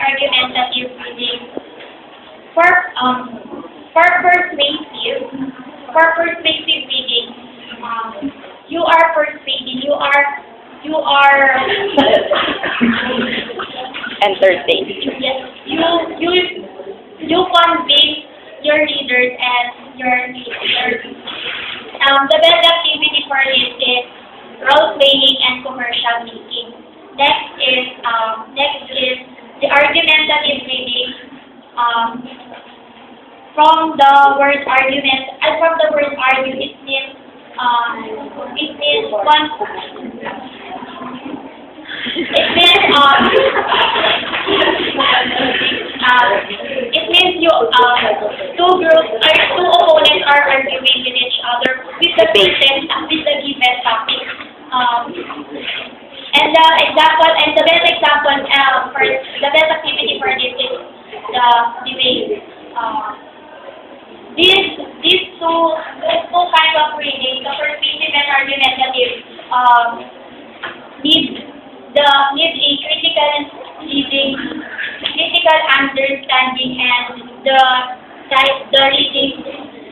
argumentative reading. For for persuasive, for persuasive reading, you are persuading. You are Entertained. yes. You convince your readers and your listeners. The best activity for this is role playing and commercial making. Next is the argumentative reading. From the word argument, from the word argue, it means one. It means it means two groups or two opponents are arguing with each other with the given topic. And the best example for the best activity for this is the debate. These two kinds of reading, the persuasive and argumentative, need a critical reading, critical understanding, and the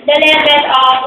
level of